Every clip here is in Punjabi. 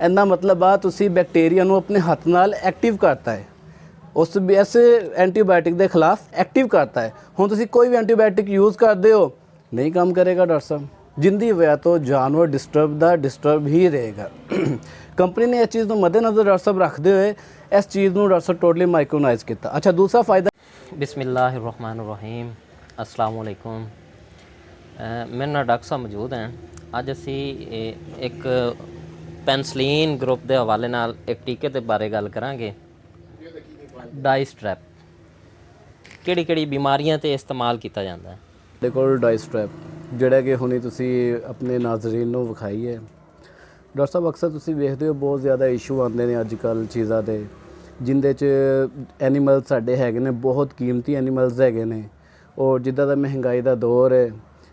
ਇਹਦਾ ਮਤਲਬ ਆ ਤੁਸੀਂ ਬੈਕਟੀਰੀਆ ਨੂੰ ਆਪਣੇ ਹੱਥ ਨਾਲ ਐਕਟਿਵ ਕਰਤਾ ਹੈ, ਉਸ ਐਂਟੀਬਾਇਓਟਿਕ ਦੇ ਖਿਲਾਫ ਐਕਟਿਵ ਕਰਤਾ ਹੈ। ਹੁਣ ਤੁਸੀਂ ਕੋਈ ਵੀ ਐਂਟੀਬਾਇਓਟਿਕ ਯੂਜ਼ ਕਰਦੇ ਹੋ, ਨਹੀਂ ਕੰਮ ਕਰੇਗਾ ਡਾਕਟਰ ਸਾਹਿਬ। जिंदी वजह तो जानवर डिस्टर्ब ही रहेगा। कंपनी ने इस चीज़ को मद्देनज़र डॉक्टर साहब रखते हुए इस चीज़ को डॉक्टर साहब टोटली माइक्रोनाइज किया। अच्छा, दूसरा फ़ायदा, बिस्मिल्लाहिर्रहमानिर्रहीम, अस्सलाम वालेकुम। मेरे नाल डॉक्टर साहब मौजूद हैं। अज असी एक पेंसिलीन ग्रुप के हवाले नाल एक टीके के बारे गल करांगे। डाइस्ट्रैप किहड़ी बीमारियां ते इस्तेमाल किया जाता है? देखो डाइस्ट्रैप ਜਿਹੜਾ ਕਿ ਹੁਣੇ ਤੁਸੀਂ ਆਪਣੇ ਨਾਜ਼ਰੀਨ ਨੂੰ ਵਿਖਾਈ ਹੈ। ਡਾਕਟਰ ਸਾਹਿਬ ਅਕਸਰ ਤੁਸੀਂ ਵੇਖਦੇ ਹੋ ਬਹੁਤ ਜ਼ਿਆਦਾ ਇਸ਼ੂ ਆਉਂਦੇ ਨੇ ਅੱਜ ਕੱਲ੍ਹ ਚੀਜ਼ਾਂ ਦੇ, ਜਿੰਦੇ 'ਚ ਐਨੀਮਲ ਸਾਡੇ ਹੈਗੇ ਨੇ, ਬਹੁਤ ਕੀਮਤੀ ਐਨੀਮਲਸ ਹੈਗੇ ਨੇ, ਔਰ ਜਿੱਦਾਂ ਦਾ ਮਹਿੰਗਾਈ ਦਾ ਦੌਰ ਹੈ,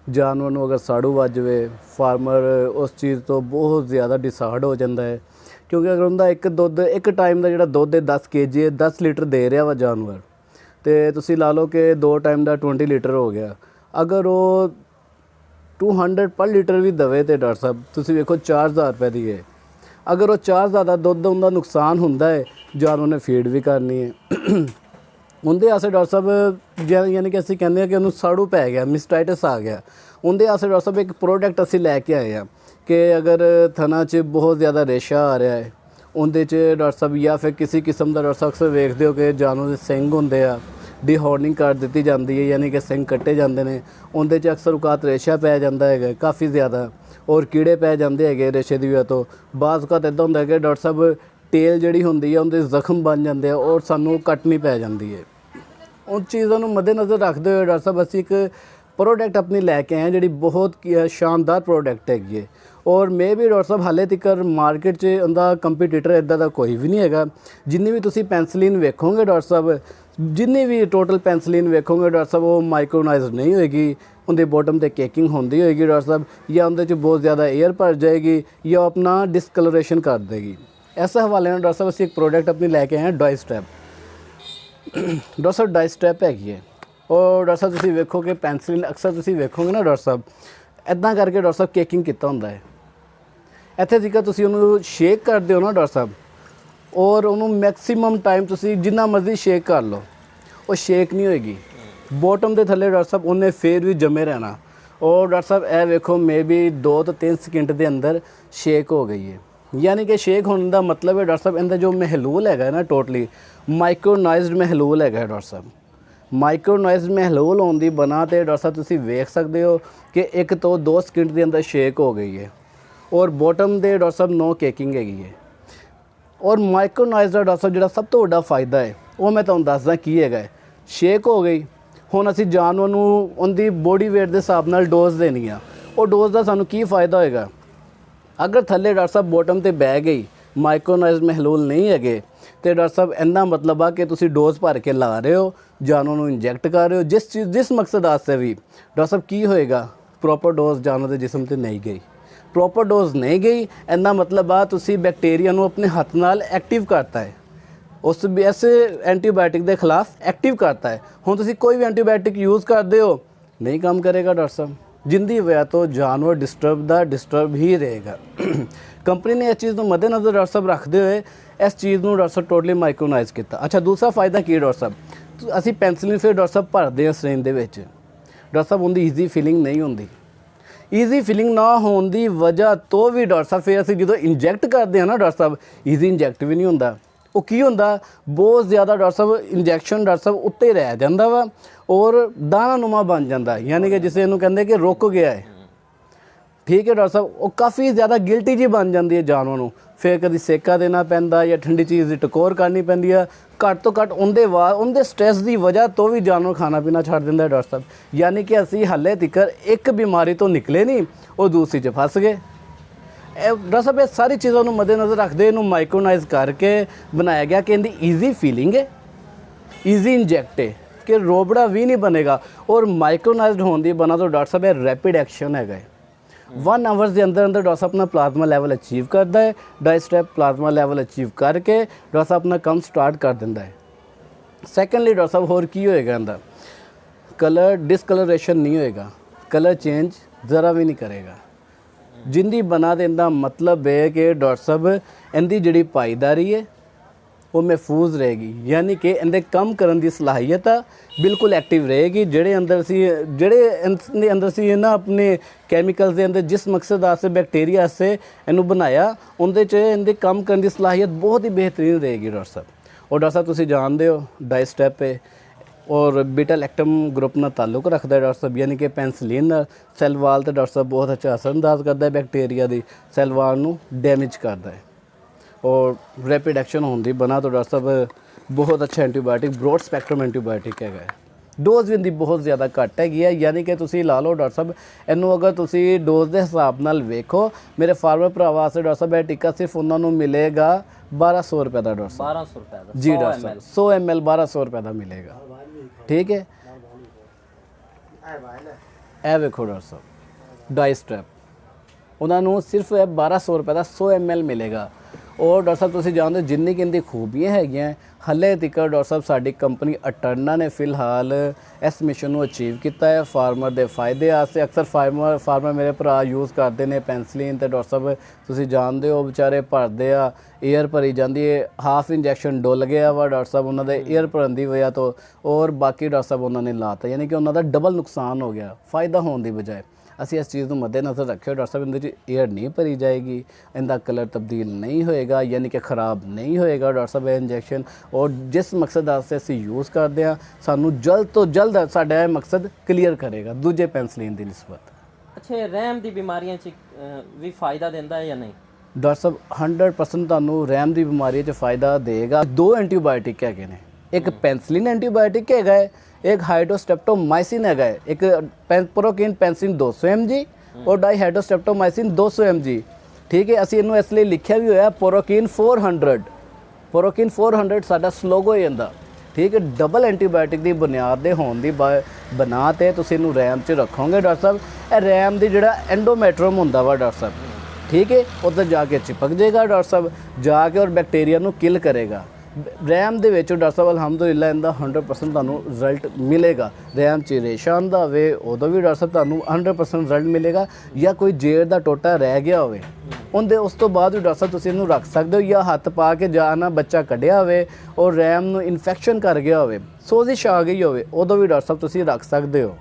ਜਾਨਵਰ ਨੂੰ ਅਗਰ ਸਾੜੂ ਵੱਜ ਜਾਵੇ, ਫਾਰਮਰ ਉਸ ਚੀਜ਼ ਤੋਂ ਬਹੁਤ ਜ਼ਿਆਦਾ ਡਿਸਾਰਡ ਹੋ ਜਾਂਦਾ ਹੈ। ਕਿਉਂਕਿ ਅਗਰ ਉਹਦਾ ਇੱਕ ਟਾਈਮ ਦਾ ਜਿਹੜਾ ਦੁੱਧ ਹੈ 10 kg ਹੈ, 10 ਲੀਟਰ ਦੇ ਰਿਹਾ ਵਾ ਜਾਨਵਰ, ਅਤੇ ਤੁਸੀਂ ਲਾ ਲਓ ਕਿ 2 ਟਾਈਮ ਦਾ 20 ਲੀਟਰ ਹੋ ਗਿਆ। ਅਗਰ ਉਹ 200 ਪਰ ਲੀਟਰ ਵੀ ਦਵੇ ਤੇ ਡਾਕਟਰ ਸਾਹਿਬ ਤੁਸੀਂ ਵੇਖੋ 4000 ਰੁਪਏ ਦੀ ਹੈ। ਅਗਰ ਉਹ 4000 ਦਾ ਦੁੱਧ ਉਹਦਾ ਨੁਕਸਾਨ ਹੁੰਦਾ ਹੈ, ਜਾਨਵਰ ਨੇ ਫੀਡ ਵੀ ਕਰਨੀ ਹੈ। ਉਹਦੇ ਆਸੇ ਡਾਕਟਰ ਸਾਹਿਬ ਯਾਨੀ ਕਿ ਅਸੀਂ ਕਹਿੰਦੇ ਹਾਂ ਕਿ ਉਹਨੂੰ ਸਾੜੂ ਪੈ ਗਿਆ, ਮਿਸਟਾਈਟਸ ਆ ਗਿਆ। ਉਹਦੇ ਆਸੇ ਡਾਕਟਰ ਸਾਹਿਬ ਇੱਕ ਪ੍ਰੋਡਕਟ ਅਸੀਂ ਲੈ ਕੇ ਆਏ ਹਾਂ ਕਿ ਅਗਰ ਥਣਾ 'ਚ ਬਹੁਤ ਜ਼ਿਆਦਾ ਰੇਸ਼ਾ ਆ ਰਿਹਾ ਹੈ, ਉਹਦੇ 'ਚ ਡਾਕਟਰ ਸਾਹਿਬ ਜਾਂ ਫਿਰ ਕਿਸੇ ਕਿਸਮ ਦਾ ਡਾਕਟਰ ਸਾਹਿਬ ਅਕਸਰ ਵੇਖਦੇ ਹੋ ਕਿ ਜਾਨਵਰ ਦੇ ਸਿੰਗ ਹੁੰਦੇ ਆ, ਡੀਹੋਰਨਿੰਗ ਕਰ ਦਿੱਤੀ ਜਾਂਦੀ ਹੈ, ਯਾਨੀ ਕਿ ਸਿੰਗ ਕੱਟੇ ਜਾਂਦੇ ਨੇ। ਉਹਦੇ 'ਚ ਅਕਸਰ ਔਕਾਤ ਰੇਸ਼ਾ ਪੈ ਜਾਂਦਾ ਹੈਗਾ ਕਾਫੀ ਜ਼ਿਆਦਾ, ਔਰ ਕੀੜੇ ਪੈ ਜਾਂਦੇ ਹੈਗੇ ਰੇਸ਼ੇ ਦੀ ਵਜ੍ਹਾ ਤੋਂ। ਬਾਅਦ ਔਕਾਤ ਇੱਦਾਂ ਹੁੰਦਾ ਕਿ ਡਾਕਟਰ ਸਾਹਿਬ ਟੇਲ ਜਿਹੜੀ ਹੁੰਦੀ ਹੈ ਉਹਦੇ ਜ਼ਖਮ ਬਣ ਜਾਂਦੇ ਆ ਔਰ ਸਾਨੂੰ ਕੱਟਣੀ ਪੈ ਜਾਂਦੀ ਹੈ। ਉਹ ਚੀਜ਼ਾਂ ਨੂੰ ਮੱਦੇਨਜ਼ਰ ਰੱਖਦੇ ਹੋਏ ਡਾਕਟਰ ਸਾਹਿਬ ਅਸੀਂ ਇੱਕ ਪ੍ਰੋਡਕਟ ਆਪਣੀ ਲੈ ਕੇ ਆਏ ਜਿਹੜੀ ਬਹੁਤ ਸ਼ਾਨਦਾਰ ਪ੍ਰੋਡਕਟ ਹੈਗੀ ਹੈ। ਔਰ ਮੇ ਵੀ ਡਾਕਟਰ ਸਾਹਿਬ ਹਾਲੇ ਤੱਕ ਮਾਰਕੀਟ 'ਚ ਉਹਦਾ ਕੰਪੀਟੀਟਰ ਇੱਦਾਂ ਦਾ ਕੋਈ ਵੀ ਨਹੀਂ ਹੈਗਾ। ਜਿੰਨੀ ਵੀ ਤੁਸੀਂ ਪੈਂਸਲੀਨ ਵੇਖੋਗੇ ਡਾਕਟਰ ਸਾਹਿਬ, ਜਿੰਨੀ ਵੀ ਟੋਟਲ ਪੈਂਸਲੀਨ ਵੇਖੋਗੇ ਡਾਕਟਰ ਸਾਹਿਬ, ਉਹ ਮਾਈਕਰੋਨਾਈਜ਼ਡ ਨਹੀਂ ਹੋਏਗੀ। ਉਹਦੇ ਬੋਟਮ 'ਤੇ ਕੇਕਿੰਗ ਹੁੰਦੀ ਹੋਏਗੀ ਡਾਕਟਰ ਸਾਹਿਬ, ਜਾਂ ਉਹਦੇ 'ਚ ਬਹੁਤ ਜ਼ਿਆਦਾ ਏਅਰ ਭਰ ਜਾਏਗੀ, ਜਾਂ ਆਪਣਾ ਡਿਸਕਲਰੇਸ਼ਨ ਕਰ ਦੇਗੀ। ਇਸ ਹਵਾਲੇ ਨਾਲ ਡਾਕਟਰ ਸਾਹਿਬ ਅਸੀਂ ਇੱਕ ਪ੍ਰੋਡਕਟ ਆਪਣੀ ਲੈ ਕੇ ਆਏ ਹਾਂ, ਡਾਇਸਟ੍ਰੈਪ। ਡਾਕਟਰ ਸਾਹਿਬ ਡਾਇਸਟ੍ਰੈਪ ਹੈਗੀ ਹੈ। ਔਰ ਡਾਕਟਰ ਸਾਹਿਬ ਤੁਸੀਂ ਵੇਖੋ ਕਿ ਪੈਂਸਲੀਨ ਅਕਸਰ ਤੁਸੀਂ ਵੇਖੋਗੇ ਨਾ ਡਾਕਟਰ ਸਾਹਿਬ, ਇੱਦਾਂ ਕਰਕੇ ਡਾਕਟਰ ਸਾਹਿਬ ਕੇਕਿੰਗ ਕੀਤਾ ਹੁੰਦਾ ਹੈ। ਇੱਥੇ ਤੱਕ ਤੁਸੀਂ ਉਹਨੂੰ ਸ਼ੇਕ ਕਰਦੇ ਹੋ ਨਾ ਡਾਕਟਰ ਸਾਹਿਬ, ਔਰ ਉਹਨੂੰ ਮੈਕਸੀਮਮ ਟਾਈਮ ਤੁਸੀਂ ਜਿੰਨਾ ਮਰਜ਼ੀ ਸ਼ੇਕ ਕਰ ਲਓ, ਉਹ ਸ਼ੇਕ ਨਹੀਂ ਹੋਏਗੀ। ਬੋਟਮ ਦੇ ਥੱਲੇ ਡਾਕਟਰ ਸਾਹਿਬ ਉਹਨੇ ਫੇਰ ਵੀ ਜੰਮੇ ਰਹਿਣਾ। ਔਰ ਡਾਕਟਰ ਸਾਹਿਬ ਇਹ ਵੇਖੋ ਮੇ ਵੀ 2 ਤੋਂ 3 ਸਕਿੰਟ ਦੇ ਅੰਦਰ ਸ਼ੇਕ ਹੋ ਗਈ ਹੈ। ਯਾਨੀ ਕਿ ਸ਼ੇਕ ਹੋਣ ਦਾ ਮਤਲਬ ਹੈ ਡਾਕਟਰ ਸਾਹਿਬ ਇਹਦਾ ਜੋ ਮਹਿਲੂਲ ਹੈਗਾ ਨਾ ਟੋਟਲੀ ਮਾਈਕਰੋਨਾਈਜ਼ਡ ਮਹਿਲੂਲ ਹੈਗਾ ਡਾਕਟਰ ਸਾਹਿਬ। ਮਾਈਕਰੋਨਾਈਜ਼ਡ ਮਹਿਲੂਲ ਹੋਣ ਦੀ ਬਣਾ 'ਤੇ ਡਾਕਟਰ ਸਾਹਿਬ ਤੁਸੀਂ ਵੇਖ ਸਕਦੇ ਹੋ ਕਿ 1 ਤੋਂ 2 ਸਕਿੰਟ ਦੇ ਅੰਦਰ ਸ਼ੇਕ ਹੋ ਗਈ ਹੈ। ਔਰ ਬੋਟਮ ਦੇ ਡਾਕਟਰ ਸਾਹਿਬ ਨੋ ਕੇਕਿੰਗ ਹੈਗੀ ਹੈ। ਔਰ ਮਾਈਕਰੋਨਾਈਜ਼ਡ ਦਾ ਡਾਕਟਰ ਸਾਹਿਬ ਜਿਹੜਾ ਸਭ ਤੋਂ ਵੱਡਾ ਫਾਇਦਾ ਹੈ ਉਹ ਮੈਂ ਤੁਹਾਨੂੰ ਦੱਸਦਾ ਕੀ ਹੈਗਾ। ਸ਼ੇਕ ਹੋ ਗਈ, ਹੁਣ ਅਸੀਂ ਜਾਨਵਰ ਨੂੰ ਉਹਦੀ ਬੋਡੀ ਵੇਟ ਦੇ ਹਿਸਾਬ ਨਾਲ ਡੋਜ਼ ਦੇਣੀ ਆ। ਉਹ ਡੋਜ਼ ਦਾ ਸਾਨੂੰ ਕੀ ਫਾਇਦਾ ਹੋਏਗਾ? ਅਗਰ ਥੱਲੇ ਡਾਕਟਰ ਸਾਹਿਬ ਬੋਟਮ 'ਤੇ ਬਹਿ ਗਈ, ਮਾਈਕਰੋਨਾਈਜ਼ਡ ਮਹਿਲੂਲ ਨਹੀਂ ਹੈਗੇ, ਤੇ ਡਾਕਟਰ ਸਾਹਿਬ ਇਹਦਾ ਮਤਲਬ ਆ ਕਿ ਤੁਸੀਂ ਡੋਜ਼ ਭਰ ਕੇ ਲਾ ਰਹੇ ਹੋ, ਜਾਨਵਰ ਨੂੰ ਇੰਜੈਕਟ ਕਰ ਰਹੇ ਹੋ ਜਿਸ ਮਕਸਦ ਵਾਸਤੇ ਵੀ। ਡਾਕਟਰ ਸਾਹਿਬ ਕੀ ਹੋਏਗਾ? ਪ੍ਰੋਪਰ ਡੋਜ਼ ਜਾਨਵਰ ਦੇ ਜਿਸਮ 'ਤੇ ਨਹੀਂ ਗਈ, ਪ੍ਰੋਪਰ ਡੋਜ਼ ਨਹੀਂ ਗਈ, ਇਹਦਾ ਮਤਲਬ ਆ ਤੁਸੀਂ ਬੈਕਟੀਰੀਆ ਨੂੰ ਆਪਣੇ ਹੱਥ ਨਾਲ ਐਕਟਿਵ ਕਰਤਾ ਹੈ, ਉਸ ਐਂਟੀਬਾਇਓਟਿਕ ਦੇ ਖਿਲਾਫ ਐਕਟਿਵ ਕਰਤਾ ਹੈ। ਹੁਣ ਤੁਸੀਂ ਕੋਈ ਵੀ ਐਂਟੀਬਾਇਓਟਿਕ ਯੂਜ਼ ਕਰਦੇ ਹੋ, ਨਹੀਂ ਕੰਮ ਕਰੇਗਾ ਡਾਕਟਰ ਸਾਹਿਬ। जिंदी वजह तो जानवर डिस्टर्ब ही रहेगा। कंपनी ने इस चीज़ को मद्देनज़र डॉक्टर साहब रखते हुए इस चीज़ को डॉक्टर साहब टोटली माइक्रोनाइज किया। अच्छा, दूसरा फायदा की डॉक्टर साहब, असी पेंसिलिन फिर डॉक्टर साहब भरते हैं सरीन के डॉक्टर साहब उनकी ईजी फीलिंग नहीं होती। ईजी फीलिंग ना होने की वजह तो भी डॉक्टर साहब फिर असी जो इंजैक्ट करते हैं ना डॉक्टर साहब ईजी इंजैक्ट भी नहीं होता। वो की होंदा बहुत ज़्यादा डॉक्टर साहब इंजैक्शन डॉक्टर साहब उत्ते रह जाता वा और दाना नुमा बन जाता, यानी कि जिसे इन्हों कहते कि रुक गया है। ठीक है डॉक्टर साहब, वो काफ़ी ज़्यादा गिल्टी जी बन जाती है जानवर नूं। फिर कभी सेका देना पैंदा या ठंडी चीज़ की टकोर करनी पैंदी है। घट तो घट उनके स्ट्रैस की वजह तो भी जानवर खाना पीना छड्ड दिंदा है डॉक्टर साहब। यानी कि असी हाले तिकर एक बीमारी तो निकले नहीं और दूसरी च फस गए। डॉक्टर साहब ये सारी चीज़ों को मद्देनज़र रखते इन्हूं माइक्रोनाइज करके बनाया गया कि इनकी ईजी फीलिंग है, ईजी इंजैक्ट है कि रोबड़ा भी नहीं बनेगा। और माइक्रोनाइज्ड होने की बना तो डॉक्टर साहब ये रैपिड एक्शन है। 1 आवर्स के अंदर अंदर डॉक्टर साहब अपना प्लाज्मा लेवल अचीव करता है। डाइस्ट्रैप प्लाज्मा लेवल अचीव करके डॉक्टर साहब अपना काम स्टार्ट कर देता है। सैकेंडली डॉक्टर साहब होर की होएगा अंदर कलर डिसकलरेशन नहीं होएगा, कलर चेंज ज़रा भी नहीं करेगा। ਜਿੰਦੀ ਬਣਾ ਦੇਣ ਦਾ ਮਤਲਬ ਹੈ ਕਿ ਡਾਕਟਰ ਸਾਹਿਬ ਇਹਦੀ ਜਿਹੜੀ ਪਾਈਦਾਰੀ ਹੈ ਉਹ ਮਹਿਫੂਜ਼ ਰਹੇਗੀ, ਯਾਨੀ ਕਿ ਇਹਦੇ ਕੰਮ ਕਰਨ ਦੀ ਸਲਾਹੀਅਤ ਆ ਬਿਲਕੁਲ ਐਕਟਿਵ ਰਹੇਗੀ। ਜਿਹੜੇ ਇਹਦੇ ਅੰਦਰ ਸੀ ਨਾ ਆਪਣੇ ਕੈਮੀਕਲਸ ਦੇ ਅੰਦਰ ਜਿਸ ਮਕਸਦ ਵਾਸਤੇ ਬੈਕਟੀਰੀਆ ਵਾਸਤੇ ਇਹਨੂੰ ਬਣਾਇਆ, ਉਹਦੇ 'ਚ ਇਹਦੇ ਕੰਮ ਕਰਨ ਦੀ ਸਲਾਹੀਅਤ ਬਹੁਤ ਹੀ ਬਿਹਤਰੀਨ ਰਹੇਗੀ ਡਾਕਟਰ ਸਾਹਿਬ। ਔਰ ਡਾਕਟਰ ਸਾਹਿਬ ਤੁਸੀਂ ਜਾਣਦੇ ਹੋ ਡਾਈਸਟੈਪ ਹੈ ਔਰ ਬੀਟਾ ਲੈਕਟਮ ਗਰੁੱਪ ਨਾਲ ਤਾਲੁਕ ਰੱਖਦਾ ਹੈ ਡਾਕਟਰ ਸਾਹਿਬ, ਯਾਨੀ ਕਿ ਪੈਨਸਲੀਨ ਨਾਲ ਸੈੱਲ ਵਾਲ ਤੇ ਡਾਕਟਰ ਸਾਹਿਬ ਬਹੁਤ ਅੱਛਾ ਅਸਰ ਅੰਦਾਜ਼ ਕਰਦਾ ਹੈ, ਬੈਕਟੀਰੀਆ ਦੀ ਸੈੱਲ ਵਾਲ ਨੂੰ ਡੈਮੇਜ ਕਰਦਾ ਹੈ ਔਰ ਰੈਪਿਡ ਐਕਸ਼ਨ ਹੋਣ ਦੀ ਬਣਾ ਤੋਂ ਡਾਕਟਰ ਸਾਹਿਬ ਬਹੁਤ ਅੱਛਾ ਐਂਟੀਬਾਇਓਟਿਕ, ਬ੍ਰੌਡ ਸਪੈਕਟਰਮ ਐਂਟੀਬਾਇਓਟਿਕ ਹੈਗਾ ਹੈ। ਡੋਜ਼ ਵੀ ਇਹਦੀ ਬਹੁਤ ਜ਼ਿਆਦਾ ਘੱਟ ਹੈਗੀ ਹੈ, ਯਾਨੀ ਕਿ ਤੁਸੀਂ ਲਾ ਲਓ ਡਾਕਟਰ ਸਾਹਿਬ ਇਹਨੂੰ ਅਗਰ ਤੁਸੀਂ ਡੋਜ਼ ਦੇ ਹਿਸਾਬ ਨਾਲ ਵੇਖੋ, ਮੇਰੇ ਫਾਰਮਰ ਭਰਾ ਵਾਸਤੇ ਡਾਕਟਰ ਸਾਹਿਬ ਇਹ ਟੀਕਾ ਸਿਰਫ ਉਹਨਾਂ ਨੂੰ ਮਿਲੇਗਾ 1200 ਰੁਪਏ ਦਾ ਡਾਕਟਰ ਸਾਹਿਬ। 1200 रुपए ਦਾ ਜੀ ਡਾਕਟਰ ਸਾਹਿਬ 100 ml 1200 ਰੁਪਏ ਦਾ ਮਿਲੇਗਾ, ਠੀਕ ਹੈ। ਇਹ ਵੇਖੋ ਡਾਕਟਰ ਸਾਹਿਬ ਡਾਈਸਟ੍ਰੈਪ ਉਹਨਾਂ ਨੂੰ ਸਿਰਫ ਇਹ 1200 ਰੁਪਏ ਦਾ 100 ml ਮਿਲੇਗਾ। ਔਰ ਡਾਕਟਰ ਸਾਹਿਬ ਤੁਸੀਂ ਜਾਣਦੇ ਜਿੰਨੀ ਕਿ ਇਹਦੀ ਖੂਬੀਆਂ ਹੈਗੀਆਂ, ਹਲੇ ਤੱਕ ਡਾਕਟਰ ਸਾਹਿਬ ਸਾਡੀ ਕੰਪਨੀ ਅਟਰਨਾ ਨੇ ਫਿਲਹਾਲ ਇਸ ਮਿਸ਼ਨ ਨੂੰ ਅਚੀਵ ਕੀਤਾ ਹੈ ਫਾਰਮਰ ਦੇ ਫਾਇਦੇ ਵਾਸਤੇ। ਅਕਸਰ ਫਾਰਮਰ ਮੇਰੇ ਭਰਾ ਯੂਜ਼ ਕਰਦੇ ਨੇ ਪੈਨਸਲੀਨ, ਤੇ ਡਾਕਟਰ ਸਾਹਿਬ ਤੁਸੀਂ ਜਾਣਦੇ ਹੋ ਵਿਚਾਰੇ ਭਰਦੇ ਆ, ਏਅਰ ਭਰੀ ਜਾਂਦੀ ਹੈ, ਹਾਫ ਇੰਜੈਕਸ਼ਨ ਡੁੱਲ ਗਿਆ ਵਾ ਡਾਕਟਰ ਸਾਹਿਬ ਉਹਨਾਂ ਦੇ ਏਅਰ ਭਰਨ ਦੀ ਵਜ੍ਹਾ ਤੋਂ, ਔਰ ਬਾਕੀ ਡਾਕਟਰ ਸਾਹਿਬ ਉਹਨਾਂ ਨੇ ਲਾਤਾ, ਯਾਨੀ ਕਿ ਉਹਨਾਂ ਦਾ ਡਬਲ ਨੁਕਸਾਨ ਹੋ ਗਿਆ ਫਾਇਦਾ ਹੋਣ ਦੀ ਬਜਾਏ। ਅਸੀਂ ਇਸ ਚੀਜ਼ ਨੂੰ ਮੱਦੇਨਜ਼ਰ ਰੱਖਿਓ ਡਾਕਟਰ ਸਾਹਿਬ, ਇਹਦੇ 'ਚ ਏਅਰ ਨਹੀਂ ਭਰੀ ਜਾਏਗੀ, ਇਹਦਾ ਕਲਰ ਤਬਦੀਲ ਨਹੀਂ ਹੋਏਗਾ, ਯਾਨੀ ਕਿ ख़राब ਨਹੀਂ ਹੋਏਗਾ ਡਾਕਟਰ ਸਾਹਿਬ ਇਹ ਇੰਜੈਕਸ਼ਨ। ਔਰ ਜਿਸ ਮਕਸਦ ਵਾਸਤੇ ਅਸੀਂ ਯੂਜ਼ ਕਰਦੇ ਹਾਂ ਸਾਨੂੰ ਜਲਦ ਤੋਂ ਜਲਦ ਸਾਡਾ ਇਹ ਮਕਸਦ ਕਲੀਅਰ ਕਰੇਗਾ ਦੂਜੇ ਪੈਨਸਲੀਨ ਦੀ ਨਿਸਬਤ। ਅੱਛਾ, ਰੈਮ ਦੀ ਬਿਮਾਰੀਆਂ 'ਚ ਵੀ ਫਾਇਦਾ ਦਿੰਦਾ ਹੈ ਜਾਂ ਨਹੀਂ? ਡਾਕਟਰ ਸਾਹਿਬ 100% ਤੁਹਾਨੂੰ ਰੈਮ ਦੀ ਬਿਮਾਰੀ 'ਚ ਫਾਇਦਾ ਦੇਗਾ। 2 ਐਂਟੀਬਾਇਓਟਿਕ ਹੈਗੇ ਨੇ, ਇੱਕ ਪੈਨਸਲੀਨ ਐਂਟੀਬਾਇਓਟਿਕ ਹੈਗਾ ਹੈ, एक हाइड्रोस्ट्रेप्टोमाइसिन है, एक प्रोकिन पेंसिन 200 mg और डाई हाइड्रोस्ट्रेप्टोमाइसिन 200 mg, ठीक है। ਅਸੀਂ ਇਹਨੂੰ ਇਸ ਲਈ ਲਿਖਿਆ ਵੀ ਹੋਇਆ प्रोकिन 400, प्रोकिन 400 ਸਾਡਾ ਸਲੋਗੋ ਹੀ ਇਹਦਾ, ਠੀਕ ਹੈ। ਡਬਲ ਐਂਟੀਬਾਇਓਟਿਕ ਦੀ ਬੁਨਿਆਦ ਦੇ ਹੋਣ ਦੀ ਬਣਾ ਤੇ ਤੁਸੀਂ ਇਹਨੂੰ ਰੈਮ 'ਚ ਰੱਖੋਗੇ ਡਾਕਟਰ ਸਾਹਿਬ, ਇਹ ਰੈਮ ਦੀ ਜਿਹੜਾ ਐਂਡੋਮੈਟਰਮ ਹੁੰਦਾ ਵਾ ਡਾਕਟਰ ਸਾਹਿਬ, ਠੀਕ ਹੈ, ਉੱਧਰ ਜਾ ਕੇ ਚਿਪਕ ਜਾਏਗਾ ਡਾਕਟਰ ਸਾਹਿਬ, ਜਾ ਕੇ ਔਰ ਬੈਕਟੀਰੀਆ ਨੂੰ ਕਿਲ ਕਰੇਗਾ। ਰੈਮ ਦੇ ਵਿੱਚ ਡਾਕਟਰ ਸਾਹਿਬ ਅਲਹਮਦੁਲਿਲਾ ਇਹਦਾ 100% ਤੁਹਾਨੂੰ ਰਿਜ਼ਲਟ ਮਿਲੇਗਾ। ਰੈਮ 'ਚ ਰੇਸ਼ਾ ਆਉਂਦਾ ਹੋਵੇ ਉਦੋਂ ਵੀ ਡਾਕਟਰ ਸਾਹਿਬ ਤੁਹਾਨੂੰ 100% ਰਿਜ਼ਲਟ ਮਿਲੇਗਾ, ਜਾਂ ਕੋਈ ਜੇਰ ਦਾ ਟੋਟਾ ਰਹਿ ਗਿਆ ਹੋਵੇ ਉਹਦੇ ਉਸ ਤੋਂ ਬਾਅਦ ਵੀ ਡਾਕਟਰ ਸਾਹਿਬ ਤੁਸੀਂ ਇਹਨੂੰ ਰੱਖ ਸਕਦੇ ਹੋ, ਜਾਂ ਹੱਥ ਪਾ ਕੇ ਜਾਣਾ ਬੱਚਾ ਕੱਢਿਆ ਹੋਵੇ ਔਰ ਰੈਮ ਨੂੰ ਇਨਫੈਕਸ਼ਨ ਕਰ ਗਿਆ ਹੋਵੇ, ਸੋਜ਼ਿਸ਼ ਆ ਗਈ ਹੋਵੇ, ਉਦੋਂ ਵੀ ਡਾਕਟਰ ਸਾਹਿਬ ਤੁਸੀਂ ਰੱਖ ਸਕਦੇ ਹੋ।